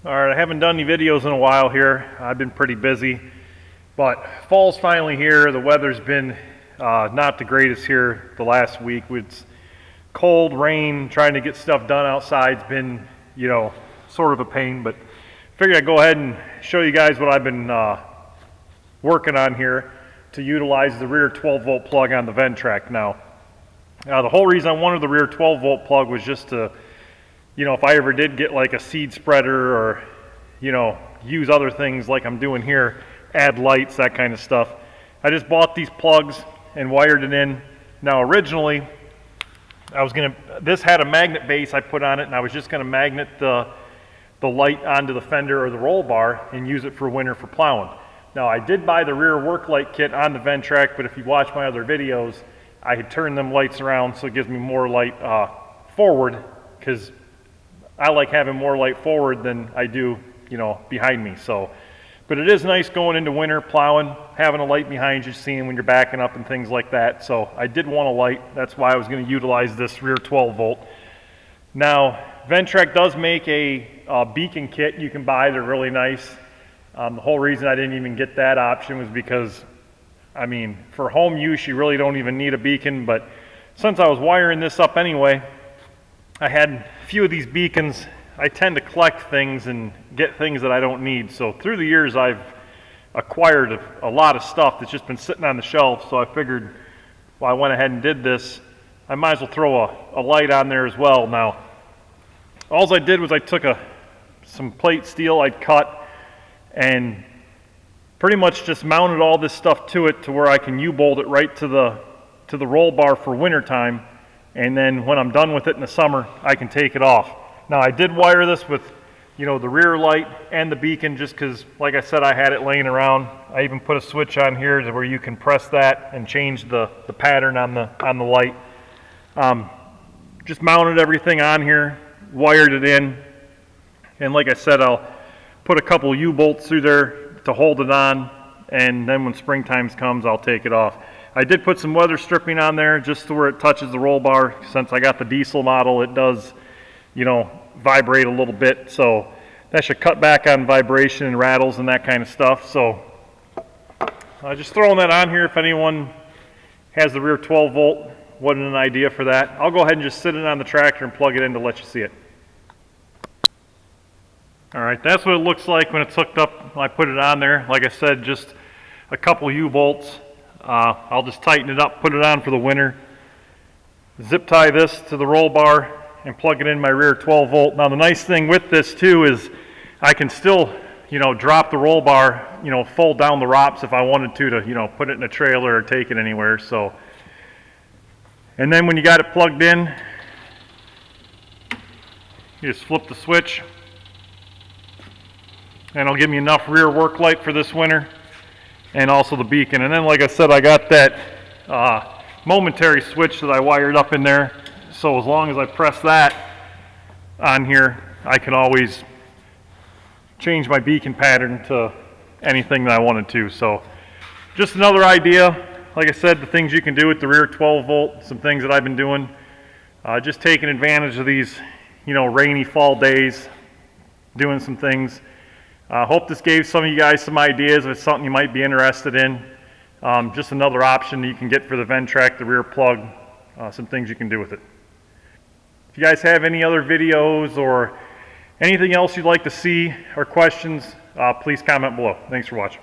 Alright, I haven't done any videos in a while here. I've been pretty busy, but fall's finally here. The weather's been not the greatest here the last week. It's cold, rain, trying to get stuff done outside's been, sort of a pain, but figured I'd go ahead and show you guys what I've been working on here to utilize the rear 12 volt plug on the Ventrac. Now, the whole reason I wanted the rear 12 volt plug was just to, if I ever did get like a seed spreader or, use other things like I'm doing here, add lights, that kind of stuff. I just bought these plugs and wired it in. Now originally, this had a magnet base I put on it, and I was just gonna magnet the light onto the fender or the roll bar and use it for winter for plowing. Now I did buy the rear work light kit on the Ventrac, but if you watch my other videos, I had turned them lights around so it gives me more light forward, because I like having more light forward than I do, behind me. So, but it is nice going into winter plowing, having a light behind you, seeing when you're backing up and things like that. So I did want a light. That's why I was going to utilize this rear 12 volt. Now, Ventrac does make a beacon kit you can buy. They're really nice. The whole reason I didn't even get that option was because, for home use, you really don't even need a beacon. But since I was wiring this up anyway, I had a few of these beacons. I tend to collect things and get things that I don't need. So through the years, I've acquired a lot of stuff that's just been sitting on the shelf. So I figured, I went ahead and did this, I might as well throw a light on there as well. Now, all I did was I took some plate steel I'd cut and pretty much just mounted all this stuff to it to where I can U-bolt it right to the roll bar for winter time. And then when I'm done with it in the summer, I can take it off. Now I did wire this with, the rear light and the beacon, just because, like I said, I had it laying around. I even put a switch on here to where you can press that and change the pattern on the light. Just mounted everything on here, wired it in, and like I said, I'll put a couple U-bolts through there to hold it on, and then when springtime comes, I'll take it off. I did put some weather stripping on there just to where it touches the roll bar. Since I got the diesel model, it does, vibrate a little bit. So that should cut back on vibration and rattles and that kind of stuff. So just throwing that on here. If anyone has the rear 12 volt, wasn't an idea for that. I'll go ahead and just sit it on the tractor and plug it in to let you see it. All right, that's what it looks like when it's hooked up. I put it on there. Like I said, just a couple U-bolts. I'll just tighten it up, put it on for the winter, zip tie this to the roll bar, and plug it in my rear 12 volt. Now the nice thing with this too is I can still, drop the roll bar, fold down the ROPS if I wanted to, put it in a trailer or take it anywhere. So, and then when you got it plugged in, you just flip the switch, and it'll give me enough rear work light for this winter. And also the beacon. And then, like I said, I got that momentary switch that I wired up in there. So as long as I press that on here, I can always change my beacon pattern to anything that I wanted to. So just another idea. Like I said, the things you can do with the rear 12 volt, some things that I've been doing. Just taking advantage of these, rainy fall days, doing some things. Hope this gave some of you guys some ideas if it's something you might be interested in. Just another option that you can get for the Ventrac, the rear plug, some things you can do with it. If you guys have any other videos or anything else you'd like to see or questions, please comment below. Thanks for watching.